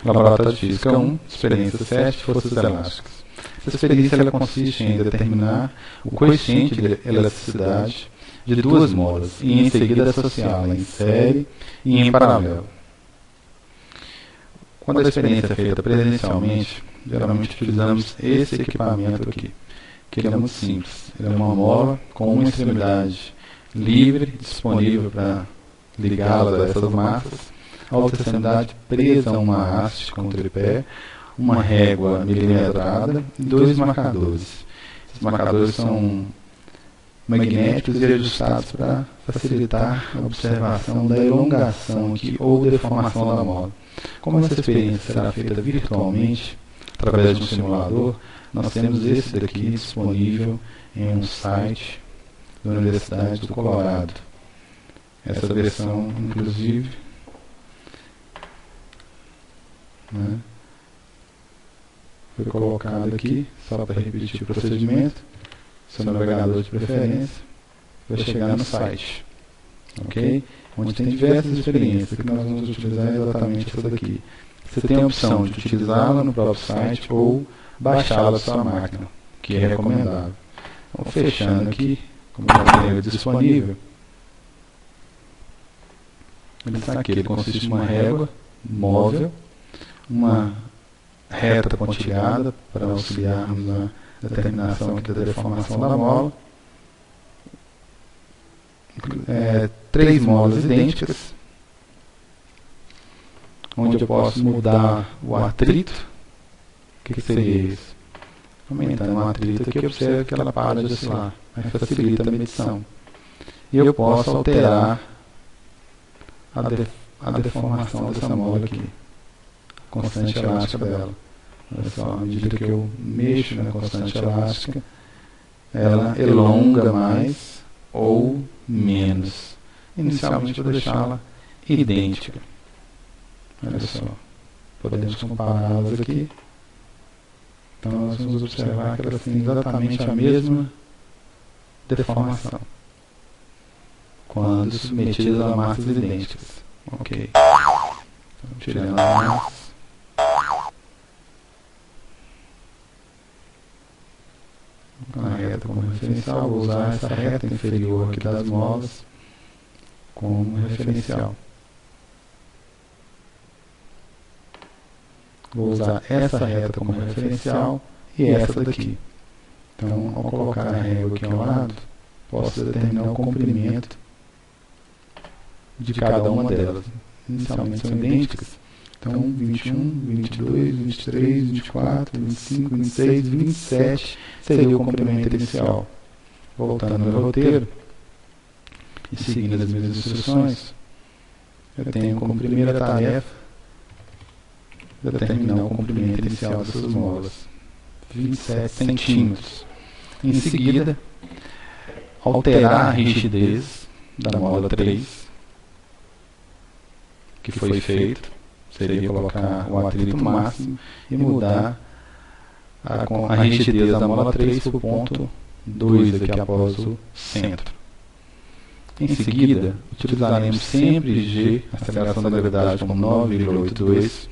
Laboratório de Física 1, experiência 7, forças elásticas. Essa experiência ela consiste em determinar o coeficiente de elasticidade de duas molas e em seguida associá-la em série e em paralelo. Quando a experiência é feita presencialmente, geralmente utilizamos esse equipamento aqui, que ele é muito simples. Ele é uma mola com uma extremidade livre, disponível para ligá-la a essas massas, a outra extremidade presa a uma haste com tripé, uma régua milimetrada e dois marcadores. Esses marcadores são magnéticos e ajustados para facilitar a observação da elongação aqui, ou deformação da mola. Como essa experiência será feita virtualmente, através de um simulador, nós temos esse daqui disponível em um site da Universidade do Colorado. Essa versão, inclusive, foi colocada aqui, só para repetir o procedimento. Seu navegador de preferência vai chegar no site, ok? Onde tem diversas experiências, que nós vamos utilizar exatamente essa daqui. Você tem a opção de utilizá-la no próprio site ou baixá-la na sua máquina, que é recomendável. Então, fechando aqui, como já tenho ele disponível, ele está aqui. Ele consiste de uma régua móvel, uma reta pontilhada para auxiliarmos na determinação aqui da deformação da mola, 3 molas idênticas, onde eu posso mudar o atrito. O que seria isso? Aumentando o atrito aqui, observe que ela para de oscilar, aí facilita a medição. E eu posso alterar a deformação dessa mola aqui, a constante elástica dela. Olha só, à medida que eu mexo na constante elástica, ela elonga mais ou menos. Inicialmente eu vou deixá-la idêntica. Olha só, podemos compará-las aqui. Então nós vamos observar que elas têm exatamente a mesma deformação quando submetidas a massas idênticas. Ok. Então, tirando a massa. A reta como referencial, vou usar essa reta inferior aqui das molas como referencial. Vou usar essa reta como referencial e essa daqui. Então, ao colocar a régua aqui ao lado, posso determinar o comprimento de cada uma delas. Inicialmente são idênticas. Então, 21, 22, 23, 24, 25, 26, 27 seria o comprimento inicial. Voltando ao meu roteiro e seguindo as minhas instruções, eu tenho como primeira tarefa determinar o comprimento inicial dessas molas, 27 centímetros. Em seguida, alterar a rigidez da mola 3, que foi feito. Seria colocar o atrito máximo e mudar a rigidez da mola 3 para o ponto 2 aqui após o centro. Em seguida, utilizaremos sempre G, aceleração da gravidade, como 9,82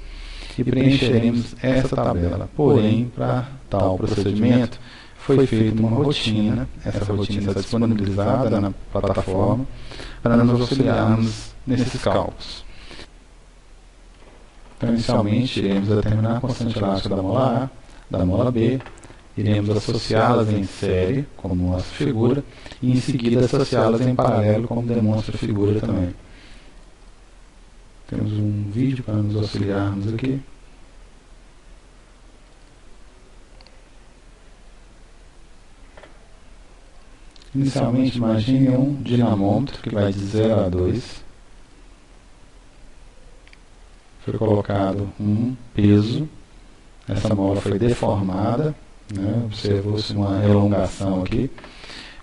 e preencheremos essa tabela. Porém, para tal procedimento, foi feita uma rotina. Essa rotina está disponibilizada na plataforma para nos auxiliarmos nesses cálculos. Então, inicialmente, iremos determinar a constante elástica da mola A, da mola B, iremos associá-las em série, como mostra a figura, e em seguida associá-las em paralelo, como demonstra a figura também. Temos um vídeo para nos auxiliarmos aqui. Inicialmente, imagine um dinamômetro que vai de 0 a 2. Foi colocado um peso, essa mola foi deformada, observou-se uma elongação aqui.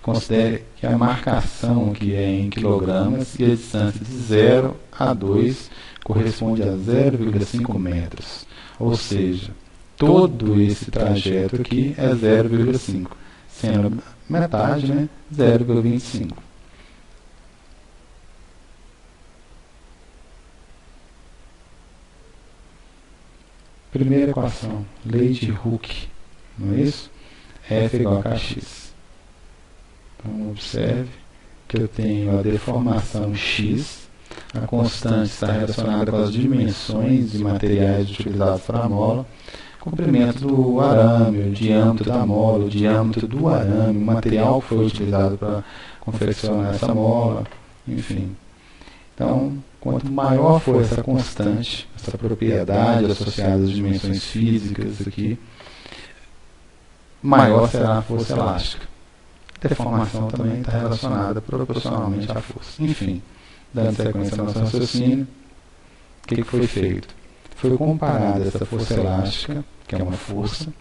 Considere que a marcação aqui é em quilogramas e a distância de 0 a 2 corresponde a 0,5 metros. Ou seja, todo esse trajeto aqui é 0,5, sendo metade, 0,25. Primeira equação, lei de Hooke, não é isso? F é igual a kx. Então, observe que eu tenho a deformação x, a constante está relacionada com as dimensões de materiais utilizados para a mola, comprimento do arame, o diâmetro da mola, o diâmetro do arame, o material que foi utilizado para confeccionar essa mola, enfim. Então, quanto maior for essa constante, essa propriedade associada às dimensões físicas aqui, maior será a força elástica. A deformação também está relacionada proporcionalmente à força. Enfim, dando sequência ao nosso raciocínio, o que foi feito? Foi comparada essa força elástica, que é uma força,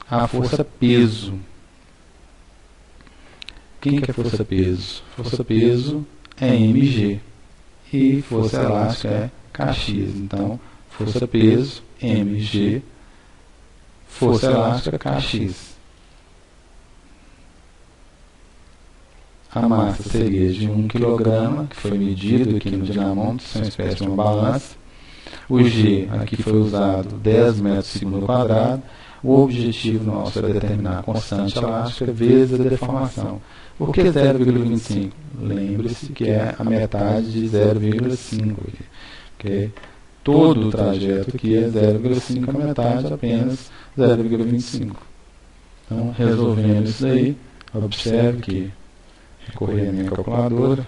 à força peso. Quem que é força peso? Força peso é mg. E força elástica é kx. Então, força peso, mg, força elástica, kx. A massa seria de 1 kg, que foi medido aqui no dinamômetro, isso é uma espécie de uma balança. O G, aqui foi usado 10 metros por segundo quadrado. O objetivo nosso é determinar a constante elástica vezes a deformação. Por que 0,25? Lembre-se que é a metade de 0,5. Porque todo o trajeto aqui é 0,5, a metade apenas 0,25. Então, resolvendo isso daí, observe que recorri à minha calculadora.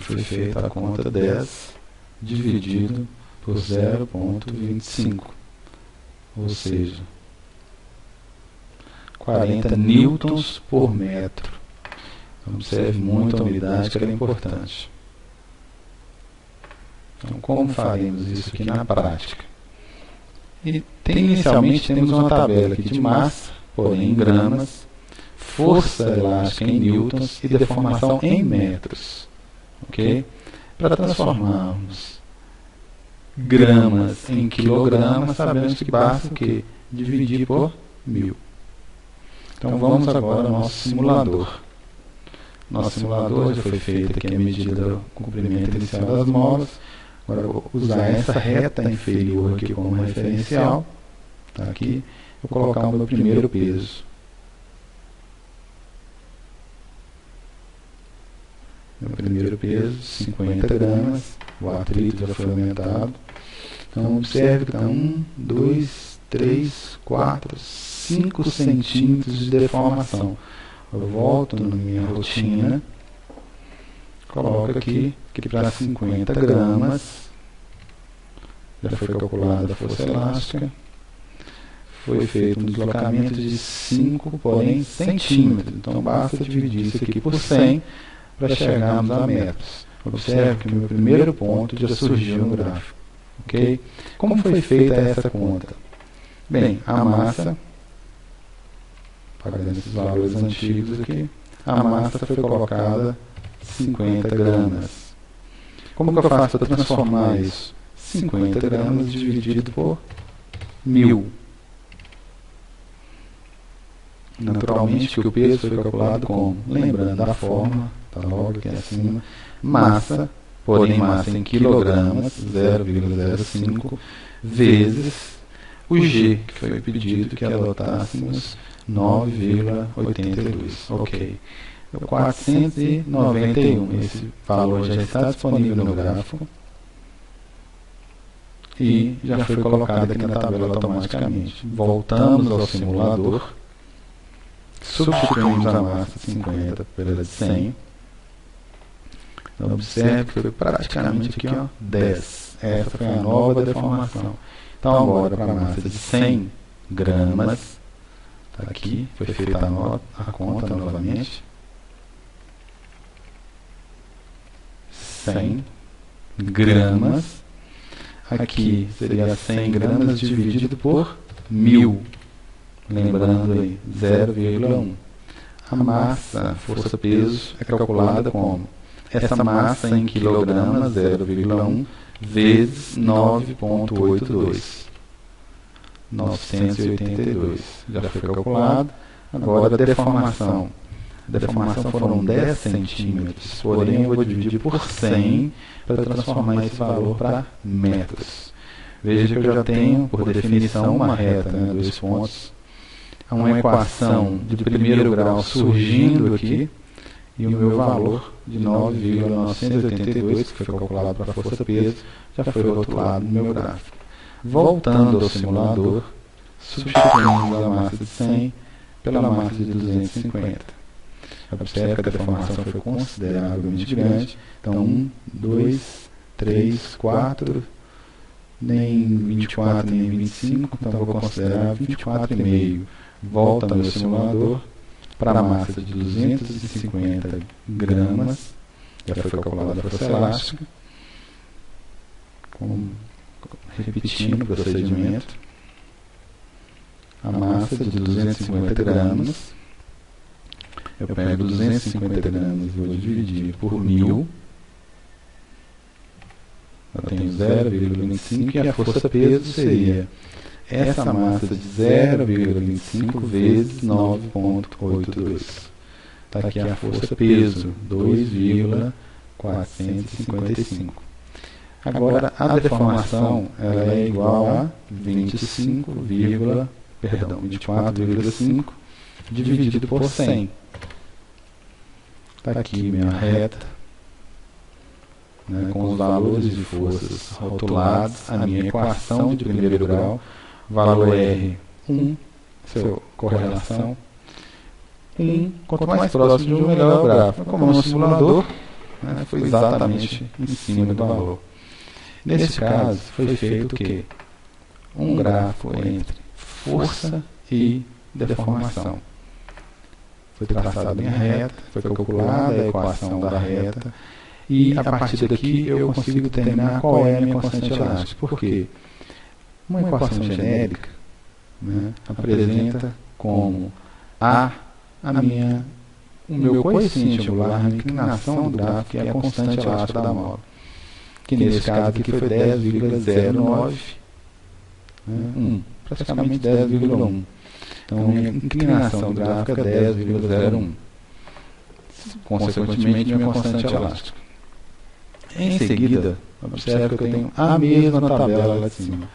Foi feita a conta 10 dividido por 0,25. Ou seja, 40 newtons por metro. Então, observe muito a unidade que ela é importante. Então, como faremos isso aqui na prática? Inicialmente temos uma tabela aqui de massa, porém em gramas, força elástica em newtons e deformação em metros. Ok? Para transformarmos gramas em quilogramas, sabemos que basta o quê? Dividir por 1000. Então vamos agora ao nosso simulador. Nosso simulador já foi feito aqui a medida do comprimento inicial das molas. Agora eu vou usar essa reta inferior aqui como referencial. Tá aqui. Vou colocar o meu primeiro peso. Meu primeiro peso, 50 gramas. O atrito já foi aumentado. Então, observe que está 1, 2, 3, 4, 5 centímetros de deformação. Eu volto na minha rotina. Coloco aqui que para 50 gramas já foi calculada a força elástica. Foi feito um deslocamento de 5, porém, centímetros. Então, basta dividir isso aqui por 100 para chegarmos a metros. Observe que o meu primeiro ponto já surgiu no gráfico. Okay? Como foi feita essa conta? Bem, a massa, pagando esses valores antigos aqui, a massa foi colocada 50 gramas. Como que eu faço para transformar isso? 50 gramas dividido por 1000. Naturalmente que o peso foi calculado como? Lembrando a fórmula, está logo aqui acima, massa, porém massa em quilogramas, 0,05, vezes o G, que foi pedido que adotássemos 9,82. Ok. 491. Esse valor já está disponível no gráfico e já foi colocado aqui na tabela automaticamente. Voltamos ao simulador, substituímos a massa de 50 pela de 100. Então, observe que foi praticamente aqui, ó, 10. Essa foi a nova deformação. Então, agora para a massa de 100 gramas, tá aqui, foi feita a conta novamente. 100 gramas. Aqui seria 100 gramas dividido por 1000. Lembrando aí, 0,1. A massa, força-peso, é calculada como? Essa massa em quilogramas, 0,1, vezes 9,82. 982. Já foi calculado. Agora a deformação. a deformação foram 10 centímetros, porém eu vou dividir por 100 para transformar esse valor para metros. Veja que eu já tenho, por definição, uma reta, né, 2 pontos, uma equação de primeiro grau surgindo aqui, e o meu valor de 9,982, que foi calculado para a força-peso, já foi rotulado no meu gráfico. Voltando ao simulador, substituímos a massa de 100 pela massa de 250. Observe que a deformação foi consideravelmente grande. Então, 1, 2, 3, 4, nem 24, nem 25. Então, vou considerar 24,5. Volta no meu simulador para a massa de 250 gramas. Já foi calculada a força elástica. Repetindo o procedimento. A massa de 250 gramas. Eu pego 250 gramas e vou dividir por 1000. Eu tenho 0,25 e a força-peso seria essa massa de 0,25 vezes 9,82. Está aqui a força-peso, 2,455. Agora, a deformação ela é igual a 24,5 dividido por 100. Está aqui minha reta, né, com os valores de forças rotulados, a minha equação de primeiro grau, valor R, 1, seu correlação, 1, quanto mais próximo de 1, melhor o gráfico. Como no simulador, né, foi exatamente em cima do valor. Nesse caso, foi feito o quê? Um gráfico entre força e deformação. Foi traçada a minha reta, foi calculada a equação da reta, e a partir daqui eu consigo determinar qual é a minha constante elástica. Por quê? Uma equação genérica, né, apresenta como o meu coeficiente angular, a inclinação do gráfico, que é a constante elástica da mola. Que nesse caso aqui foi 10,09, né, praticamente 10,1. Então, minha inclinação do gráfico é 10,01. Consequentemente, minha constante elástica. Em seguida, observe que eu tenho a mesma tabela lá de cima.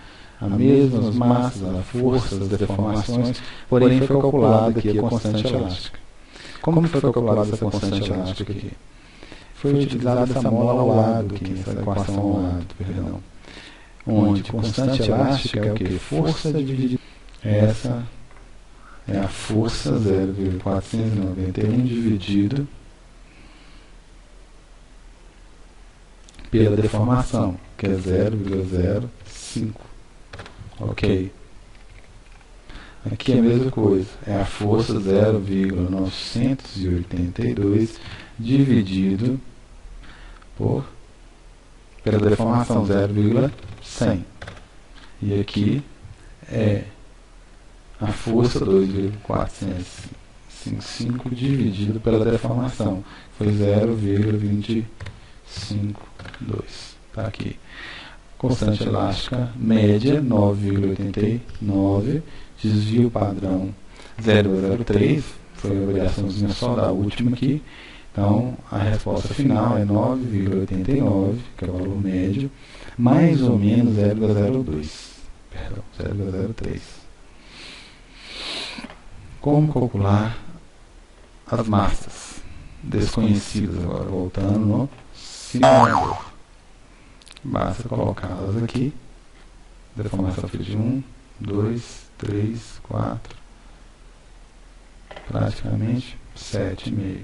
As mesmas massas, as forças, as deformações, porém foi calculada aqui a constante elástica. Como foi calculada essa constante elástica aqui? Foi utilizada essa mola ao lado aqui, essa equação ao lado, perdão. Onde constante elástica é o que? Força dividida. Essa é a força 0,491 dividido pela deformação, que é 0,05. Ok. Aqui é a mesma coisa. É a força 0,982 dividido pela deformação 0,100. E aqui é a força 2,455 dividido pela deformação. Foi 0,252. Está aqui. Constante elástica média 9,89. Desvio padrão 0,03. Foi a variaçãozinha só da última aqui. Então, a resposta final é 9,89, que é o valor médio, mais ou menos 0,02. Perdão, 0,03. Como calcular as massas desconhecidas agora, voltando no simulador. Basta colocá-las aqui. Deformação de 1, 2, 3, 4, praticamente 7,5.